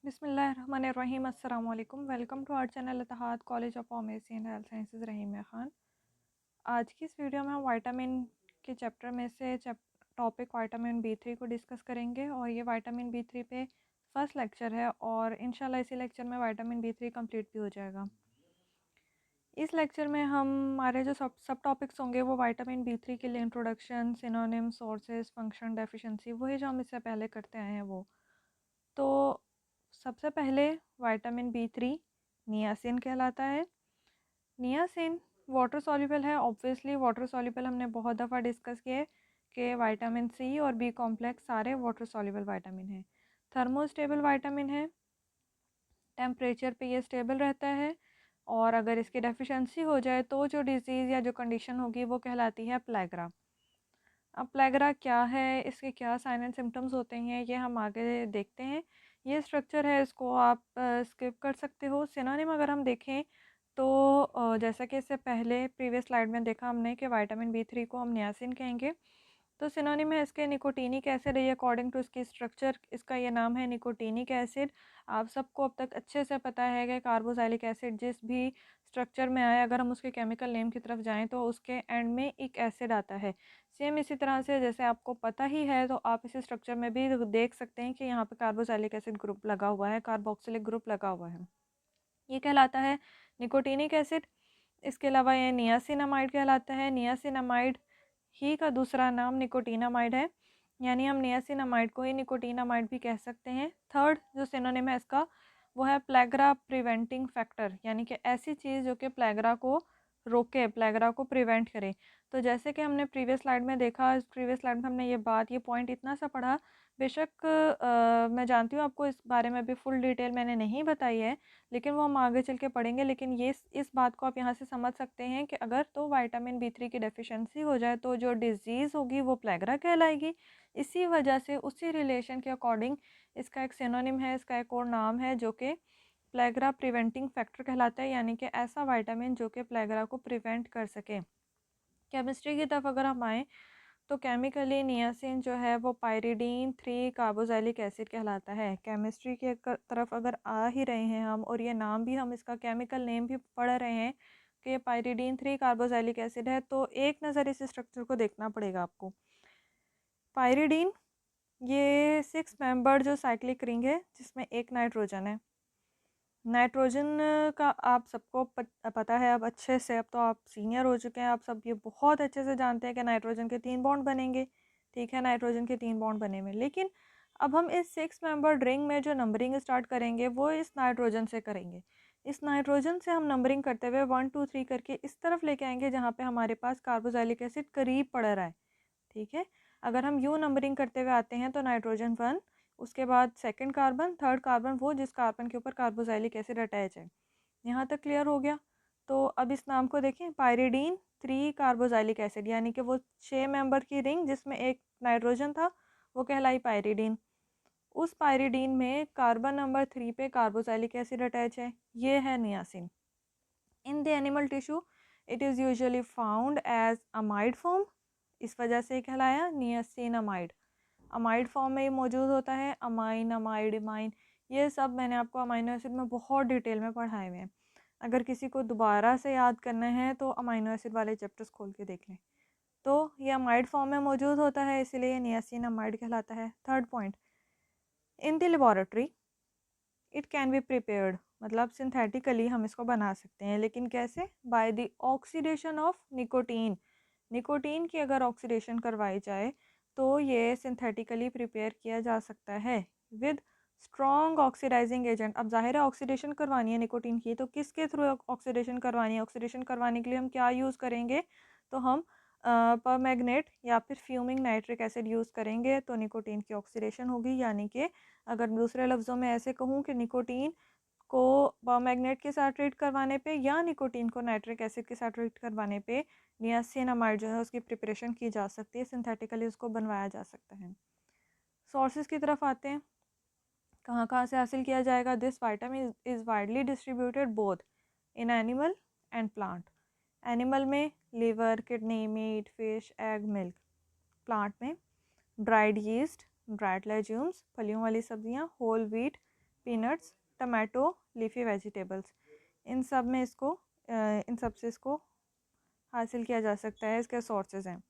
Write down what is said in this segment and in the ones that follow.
बिस्मिल्लाहिर्रहमानिर्रहीम अस्सलाम वालेकुम। Welcome to our channel Ittehad college of pharmacy and health sciences Rahim Khan. आज की इस वीडियो में हम विटामिन के चैप्टर में से टॉपिक विटामिन बी3 को डिस्कस करेंगे और ये विटामिन बी3 पे फर्स्ट लेक्चर है और इंशाल्लाह इसी लेक्चर में विटामिन बी3 कंप्लीट भी हो जाएगा। इस लेक्चर में हमारे जो सब सब टॉपिक्स होंगे वो विटामिन बी3 के लिए introduction, synonym, sources, function, deficiency, वही जो हम इससे पहले करते आए हैं वो। तो सबसे पहले विटामिन बी3 नियासिन कहलाता है। नियासिन वाटर सॉल्युबल है। ऑब्वियसली वाटर सॉल्युबल हमने बहुत दफ़ा डिस्कस किए कि विटामिन सी और बी कॉम्प्लेक्स सारे वाटर सॉल्युबल विटामिन हैं। थर्मोस्टेबल विटामिन है, टेम्परेचर पे ये स्टेबल रहता है और अगर इसकी डेफिशिएंसी हो जाए तो जो डिज़ीज़ या जो कंडीशन होगी वो कहलाती है प्लेगरा। अब प्लेगरा क्या है, इसके क्या साइन एंड सिम्टम्स होते हैं, ये हम आगे देखते हैं। ये स्ट्रक्चर है, इसको आप स्किप कर सकते हो। सिनोनिम अगर हम देखें तो जैसा कि इससे पहले प्रीवियस स्लाइड में देखा हमने कि विटामिन बी3 को हम नियासिन कहेंगे। तो सिनोनिम है इसके निकोटीनिक एसिड है। अकॉर्डिंग टू इसकी स्ट्रक्चर इसका ये नाम है निकोटीनिक एसिड। आप सबको अब तक अच्छे से पता है कि कार्बोक्सिलिक एसिड जिस भी स्ट्रक्चर में आए, अगर हम उसके केमिकल नेम की तरफ जाएं तो उसके एंड में एक एसिड आता है। सेम इसी तरह से जैसे आपको पता ही है तो आप इसी स्ट्रक्चर में भी देख सकते हैं कि यहाँ पे कार्बोक्सिलिक एसिड ग्रुप लगा हुआ है, कार्बोक्सिलिक ग्रुप लगा हुआ है, ये कहलाता है निकोटीनिक एसिड। इसके अलावा ये नियासिनामाइड कहलाता है। नियासिनामाइड ही का दूसरा नाम निकोटीनामाइड है, यानी हम नियासिनामाइड को ही निकोटीनामाइड भी कह सकते हैं। थर्ड जो सिनोनिम है इसका वो है प्लेगरा प्रिवेंटिंग फैक्टर, यानी कि ऐसी चीज़ जो कि प्लेगरा को रोके, प्लेगरा को प्रिवेंट करे। तो जैसे कि हमने प्रीवियस स्लाइड में देखा, प्रीवियस स्लाइड में हमने ये पॉइंट इतना सा पढ़ा। बेशक मैं जानती हूँ आपको इस बारे में भी फुल डिटेल मैंने नहीं बताई है, लेकिन वो हम आगे चल के पढ़ेंगे। लेकिन ये इस बात को आप यहाँ से समझ सकते हैं कि अगर तो विटामिन बी3 की डेफिशिएंसी हो जाए तो जो डिज़ीज़ होगी वो प्लेगरा कहलाएगी। इसी वजह से उसी रिलेशन के अकॉर्डिंग इसका एक सिनोनिम है, इसका एक और नाम है जो कि प्लेगरा प्रिवेंटिंग फैक्टर कहलाता है, यानी कि ऐसा विटामिन जो कि प्लेगरा को प्रिवेंट कर सके। केमिस्ट्री की तरफ अगर हम आएँ तो केमिकली नियासिन जो है वो पायरिडीन 3 कार्बोक्सिलिक एसिड कहलाता है। केमिस्ट्री के तरफ अगर आ ही रहे हैं हम और ये नाम भी हम इसका केमिकल नेम भी पढ़ रहे हैं कि पायरिडीन 3 कार्बोक्सिलिक एसिड है, तो एक नज़र इस स्ट्रक्चर को देखना पड़ेगा आपको। पायरिडीन ये 6 मेंबर जो साइक्लिक रिंग है जिसमें एक नाइट्रोजन है। नाइट्रोजन का आप सबको पता है अब अच्छे से, अब तो आप सीनियर हो चुके हैं, आप सब ये बहुत अच्छे से जानते हैं कि नाइट्रोजन के 3 बॉन्ड बनेंगे। ठीक है, नाइट्रोजन के 3 बॉन्ड बने हुए, लेकिन अब हम इस 6 मेंबर रिंग में जो नंबरिंग स्टार्ट करेंगे वो इस नाइट्रोजन से करेंगे। इस नाइट्रोजन से हम नंबरिंग करते हुए 1 2 3 करके इस तरफ लेके आएंगे जहाँ पे हमारे पास कार्बोक्सिलिक एसिड करीब पड़ रहा है। ठीक है, अगर हम यूँ नंबरिंग करते हुए आते हैं तो नाइट्रोजन 1, उसके बाद सेकंड कार्बन, थर्ड कार्बन वो जिस कार्बन के ऊपर कार्बोक्सिलिक एसिड अटैच है। यहाँ तक क्लियर हो गया। तो अब इस नाम को देखें, पायरिडीन 3 कार्बोक्सिलिक एसिड, यानी कि वो 6 मेंबर की रिंग जिसमें एक नाइट्रोजन था वो कहलाई पायरिडीन। उस पायरिडीन में कार्बन नंबर 3 पे कार्बोक्सिलिक एसिड अटैच है, ये है niacin. In the animal tissue it is usually found as amide form, इस वजह से कहलाया नियासिनामाइड। अमाइड फॉर्म में ये मौजूद होता है, अमाइन, अमाइड, इमाइन, ये सब मैंने आपको अमाइनो एसिड में बहुत डिटेल में पढ़ाए हुए हैं। अगर किसी को दोबारा से याद करना है तो अमाइनो एसिड वाले चैप्टर्स खोल के देख लें। तो ये अमाइड फॉर्म में मौजूद होता है, इसलिए नियासिन अमाइड कहलाता है। Third point, in the laboratory it can be prepared, मतलब सिंथेटिकली हम इसको बना सकते हैं, लेकिन कैसे? By the oxidation of nicotine. Nicotine की अगर ऑक्सीडेशन करवाई जाए तो ये सिंथेटिकली प्रिपेयर किया जा सकता है विद स्ट्रॉन्ग ऑक्सीडाइजिंग एजेंट। अब जाहिर है ऑक्सीडेशन करवानी है निकोटीन की, तो किसके थ्रू ऑक्सीडेशन करवानी है? ऑक्सीडेशन करवाने के लिए हम क्या यूज़ करेंगे? तो हम परमैंगनेट या फिर फ्यूमिंग नाइट्रिक एसिड यूज़ करेंगे, तो निकोटीन की ऑक्सीडेशन होगी। यानी कि अगर दूसरे लफ्ज़ों में ऐसे कहूँ कि निकोटीन को परमैंगनेट के साथ ट्रीट करवाने पे या निकोटीन को नाइट्रिक एसिड के साथ ट्रीट करवाने पे नियासिनामाइड जो है उसकी प्रिपरेशन की जा सकती है, सिंथेटिकली उसको बनवाया जा सकता है। सोर्सेज की तरफ आते हैं, कहाँ कहाँ से हासिल किया जाएगा? This vitamin is widely distributed both in animal and plant. Animal में liver, kidney, meat, fish, egg, milk. Plant में ड्राइड यीस्ट, ड्राइड लेज्यूम्स, फलियों वाली सब्जियां, whole wheat, peanuts, tomato, leafy vegetables, इन सब में इसको इन सब से इसको हासिल किया जा सकता है, इसके सोर्सेज हैं।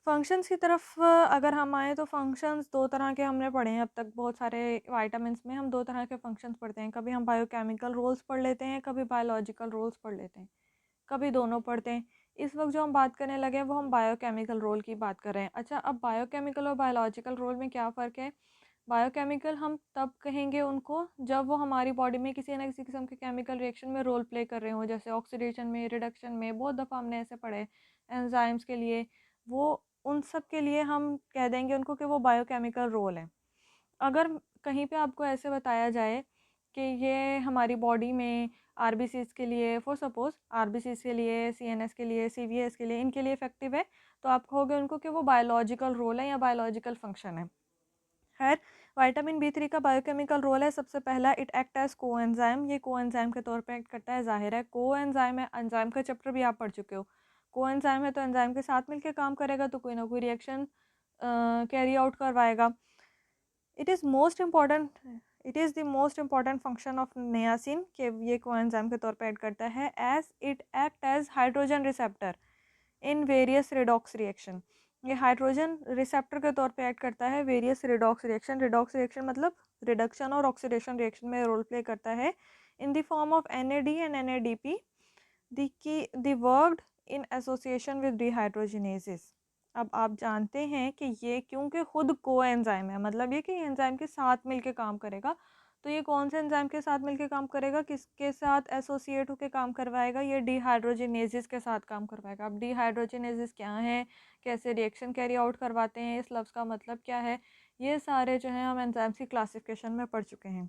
फंक्शंस की तरफ अगर हम आए तो फंक्शंस दो तरह के हमने पढ़े हैं अब तक। बहुत सारे वाइटामिन में हम दो तरह के फंक्शंस पढ़ते हैं, कभी हम बायोकेमिकल रोल्स पढ़ लेते हैं, कभी बायोलॉजिकल रोल्स पढ़ लेते हैं, कभी दोनों पढ़ते हैं। इस वक्त जो हम बात करने लगे हैं वो हम बायोकेमिकल रोल की बात कर रहे हैं। अच्छा, अब बायोकेमिकल और बायोलॉजिकल रोल में क्या फ़र्क है? बायोकेमिकल हम तब कहेंगे उनको जब वो हमारी बॉडी में किसी न किसी किस्म के केमिकल रिएक्शन में रोल प्ले कर रहे हों, जैसे ऑक्सीडेशन में, रिडक्शन में। बहुत दफ़ा हमने ऐसे पढ़े एंजाइम्स के लिए, वो उन सब के लिए हम कह देंगे उनको कि वो बायोकेमिकल रोल है। अगर कहीं पे आपको ऐसे बताया जाए कि ये हमारी बॉडी में आरबीसीज के लिए, फॉर सपोज आरबीसीज के लिए, सीएनएस के लिए, सीवीएस के लिए, इनके लिए इफेक्टिव है, तो आप कहोगे उनको कि वो बायोलॉजिकल रोल है या बायोलॉजिकल फंक्शन है। खैर, विटामिन बी3 का बायोकेमिकल रोल है सबसे पहला, इट एक्ट एज कोएंजाइम। ये कोएंजाइम के तौर पे एक्ट करता है। जाहिर है कोएंजाइम है, एंजाइम का चैप्टर भी आप पढ़ चुके हो। कोएंजाइम है तो एंजाइम के साथ मिलकर काम करेगा, तो कोई ना कोई रिएक्शन कैरी आउट करवाएगा। It is most important it is the most important function of niacin कि ये कोएंजाइम के तौर पे ऐड करता है, as it act as hydrogen receptor in various redox reaction. ये हाइड्रोजन रिसेप्टर के तौर पे ऐड करता है various redox reaction. Redox reaction मतलब रिडक्शन और ऑक्सीडेशन रिएक्शन में रोल प्ले करता है in the form of NAD and NADP, the worked in association with dehydrogenases. अब आप जानते हैं कि ये क्योंकि खुद कोएंजाइम है, मतलब ये कि एंजाइम के साथ मिलके काम करेगा। तो ये कौन से एंजाइम के साथ मिलके काम करेगा, किसके साथ एसोसिएट होकर काम करवाएगा? ये डिहाइड्रोजिनेसिस के साथ काम करवाएगा। अब डिहाइड्रोजिनेसिस क्या है, कैसे रिएक्शन कैरी आउट करवाते हैं, इस लफ्ज़ का मतलब क्या है, ये सारे जो है हम एंजाइम्स की क्लासिफिकेशन में पढ़ चुके हैं।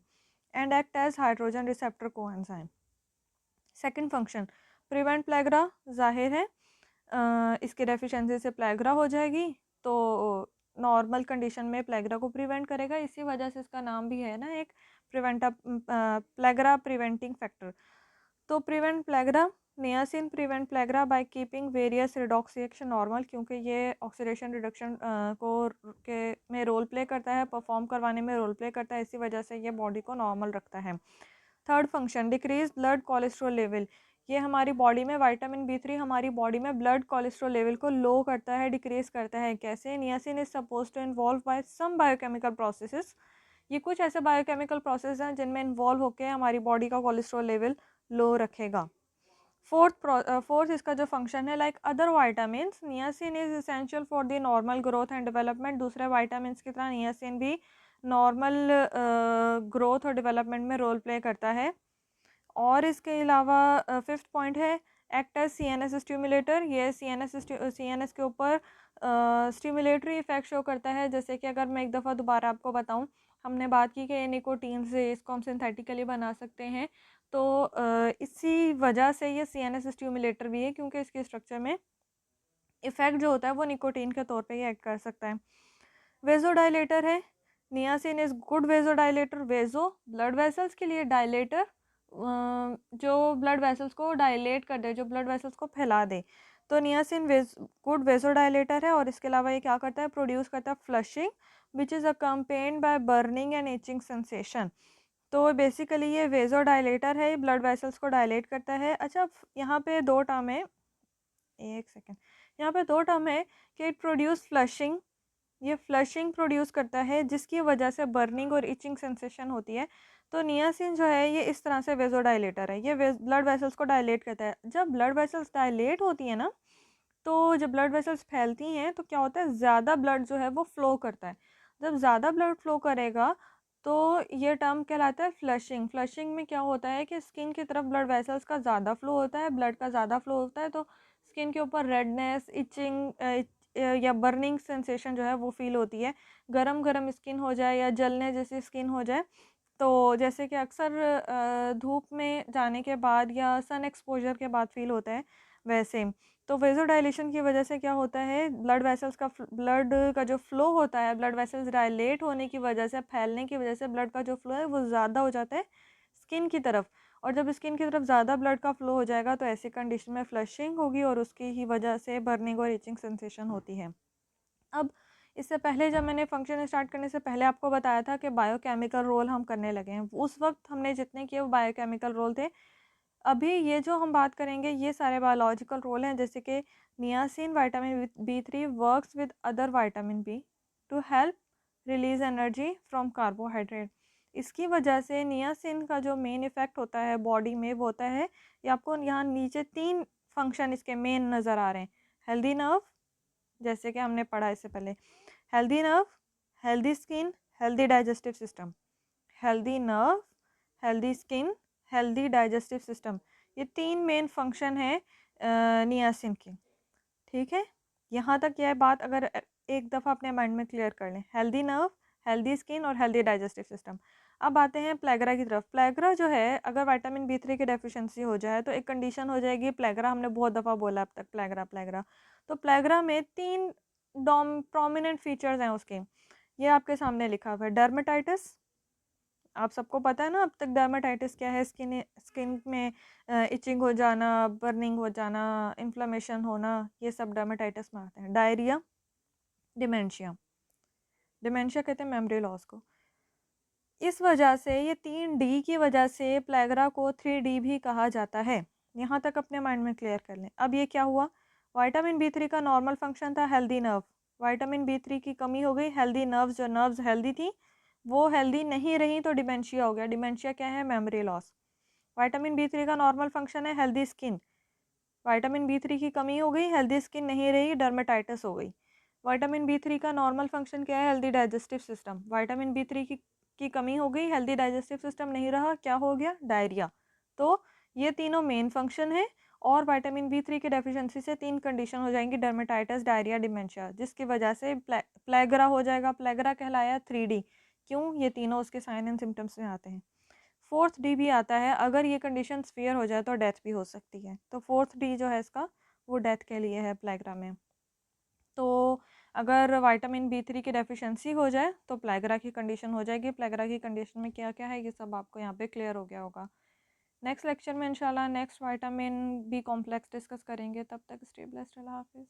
And act as hydrogen receptor coenzyme. Second function, prevent pellagra. जाहिर है इसके डेफिशिएंसी से प्लेगरा हो जाएगी, तो नॉर्मल कंडीशन में प्लेगरा को प्रिवेंट करेगा। इसी वजह से इसका नाम भी है ना, एक प्लेगरा प्रिवेंटिंग फैक्टर। तो prevent pellagra, niacin prevent pellagra by keeping various redox reaction normal, क्योंकि ये ऑक्सीडेशन रिडक्शन के में रोल प्ले करता है, परफॉर्म करवाने में रोल प्ले करता है, इसी वजह से ये बॉडी को नॉर्मल रखता है। Third function, decrease blood cholesterol level. ये हमारी बॉडी में विटामिन बी3 हमारी बॉडी में ब्लड कोलेस्ट्रॉल लेवल को लो करता है, डिक्रीज करता है। कैसे? Niacin is suppose to involve by some biochemical processes. ये कुछ ऐसे बायोकेमिकल प्रोसेस हैं जिनमें इन्वॉल्व होकर हमारी बॉडी का कोलेस्ट्रॉल लेवल लो रखेगा। फोर्थ इसका जो फंक्शन है, like other vitamin, niacin is essential for the normal growth and development. दूसरे वाइटामिन की तरह नियासिन भी नॉर्मल ग्रोथ और डेवलपमेंट में रोल प्ले करता है। और इसके अलावा फिफ्थ पॉइंट है, एक्ट एज CNS स्टिमुलेटर। ये CNS के ऊपर स्टिमुलेटरी इफेक्ट शो करता है। जैसे कि अगर मैं एक दफ़ा दोबारा आपको बताऊं, हमने बात की कि निकोटीन से इसको हम सिंथेटिकली बना सकते हैं, तो इसी वजह से ये CNS स्टिमुलेटर भी है, क्योंकि इसके स्ट्रक्चर में इफेक्ट जो होता है वो निकोटीन के तौर पे ही एक्ट कर सकता है। वेजोडाइलेटर है, niacin is good vasodilator. Vaso blood vessels के लिए, डायलेटर जो ब्लड वेसल्स को डायलेट कर दे, जो ब्लड वेसल्स को फैला दे, तो नियासिन गुड वेजोडाइलेटर है। और इसके अलावा ये क्या करता है, प्रोड्यूस करता है flushing which is accompanied by burning and itching sensation. तो बेसिकली ये वेजोडाइलेटर है, ब्लड वेसल्स को डायलेट करता है। अच्छा, यहाँ पे दो टर्म है, एक सेकेंड, यहाँ पे दो टर्म है कि इट प्रोड्यूस फ्लशिंग, ये फ्लशिंग प्रोड्यूस करता है जिसकी वजह से बर्निंग और इचिंग सेंसेशन होती है। तो नियासिन जो है ये इस तरह से वेजोडाइलेटर है, ये ब्लड वेसल्स को डायलेट करता है। जब ब्लड वेसल्स डायलेट होती है ना, तो जब ब्लड वेसल्स फैलती हैं तो क्या होता है, ज़्यादा ब्लड जो है वो फ्लो करता है। जब ज़्यादा ब्लड फ्लो करेगा तो ये टर्म कहलाता है फ्लशिंग। फ्लशिंग में क्या होता है कि स्किन की तरफ ब्लड वेसल्स का ज़्यादा फ्लो होता है, ब्लड का ज़्यादा फ्लो होता है, तो स्किन के ऊपर रेडनेस, इचिंग या बर्निंग सेंसेशन जो है वो फील होती है। गरम गरम स्किन हो जाए या जलने जैसी स्किन हो जाए, तो जैसे कि अक्सर धूप में जाने के बाद या सन एक्सपोजर के बाद फील होता है, वैसे। तो वेजोडाइलेशन की वजह से क्या होता है, ब्लड का जो फ्लो होता है, ब्लड वेसल्स डायलेट होने की वजह से, फैलने की वजह से ब्लड का जो फ्लो है वो ज़्यादा हो जाता है स्किन की तरफ। और जब स्किन की तरफ ज़्यादा ब्लड का फ्लो हो जाएगा तो ऐसी कंडीशन में फ्लशिंग होगी और उसकी ही वजह से बर्निंग और इचिंग सेंसेशन होती है। अब इससे पहले जब मैंने फंक्शन स्टार्ट करने से पहले आपको बताया था कि बायोकेमिकल रोल हम करने लगे हैं, उस वक्त हमने जितने किए वो बायोकेमिकल रोल थे। अभी ये जो हम बात करेंगे ये सारे बायोलॉजिकल रोल हैं, जैसे कि niacin vitamin B3 works with other vitamin B to help release energy from carbohydrate. इसकी वजह से नियासिन का जो मेन इफेक्ट होता है बॉडी में वो होता है, ये आपको यहाँ नीचे 3 फंक्शन इसके मेन नज़र आ रहे हैं। हेल्दी नर्व, जैसे कि हमने पढ़ा इससे पहले, healthy nerve, healthy skin, healthy digestive system. Healthy nerve, healthy skin, healthy digestive system, ये 3 मेन फंक्शन है नियासिन के। ठीक है, यहाँ तक यह बात अगर एक दफ़ा अपने माइंड में क्लियर कर लें, हेल्दी नर्व, हेल्दी स्किन और हेल्दी डाइजेस्टिव सिस्टम। अब आते हैं प्लेगरा की तरफ। प्लेगरा जो है, अगर विटामिन B3 की डेफिशिएंसी हो जाए तो एक कंडीशन हो जाएगी प्लेगरा। हमने बहुत दफ़ा बोला अब तक प्लेगरा प्लेगरा। तो प्लेगरा में 3 प्रोमिनेंट फीचर्स हैं उसके, ये आपके सामने लिखा हुआ है। डर्मेटाइटिस, आप सबको पता है ना अब तक डर्मेटाइटिस क्या है, स्किन में इचिंग हो जाना, बर्निंग हो जाना, इन्फ्लेमेशन होना, ये सब डर्मेटाइटिस में आते हैं। डायरिया, डिमेंशिया, डिमेंशिया कहते हैं मेमोरी लॉस को। इस वजह से ये 3D की वजह से प्लेगरा को 3D भी कहा जाता है। यहाँ तक अपने माइंड में क्लियर कर लें। अब ये क्या हुआ, विटामिन B3 का नॉर्मल फंक्शन था हेल्दी नर्व, विटामिन B3 की कमी हो गई, हेल्दी नर्व्स, जो नर्व्स हेल्दी थी वो हेल्दी नहीं रही तो डिमेंशिया हो गया। डिमेंशिया क्या है, मेमोरी लॉस। विटामिन B3 का नॉर्मल फंक्शन है हेल्दी स्किन, विटामिन B3 की कमी हो गई, हेल्दी स्किन नहीं रही, डर्मेटाइटिस हो गई। विटामिन B3 का नॉर्मल फंक्शन क्या है, healthy digestive system. Vitamin B3 की कमी हो गई, हेल्दी डाइजेस्टिव सिस्टम नहीं रहा, क्या हो गया, डायरिया। तो ये तीनों मेन फंक्शन है, और विटामिन B3 की डेफिशिएंसी से 3 कंडीशन हो जाएंगी, डर्मेटाइटिस, डायरिया, डिमेंशिया, जिसकी वजह से प्लेगरा हो जाएगा। प्लेगरा कहलाया 3D, क्यों, ये तीनों उसके साइन एंड सिम्टम्स में आते हैं। 4th D भी आता है, अगर ये कंडीशन स्फीयर हो जाए तो डेथ भी हो सकती है। तो 4th D जो है इसका, वो डेथ के लिए है प्लेगरा में। तो अगर विटामिन B3 की डेफिशिएंसी हो जाए तो प्लेगरा की कंडीशन हो जाएगी। प्लेगरा की कंडीशन में क्या क्या है ये सब आपको यहाँ पे क्लियर हो गया होगा। नेक्स्ट लेक्चर में इंशाल्लाह next vitamin B complex discuss करेंगे। तब तक स्टे ब्लेस्ड, अल्लाह हाफिज़।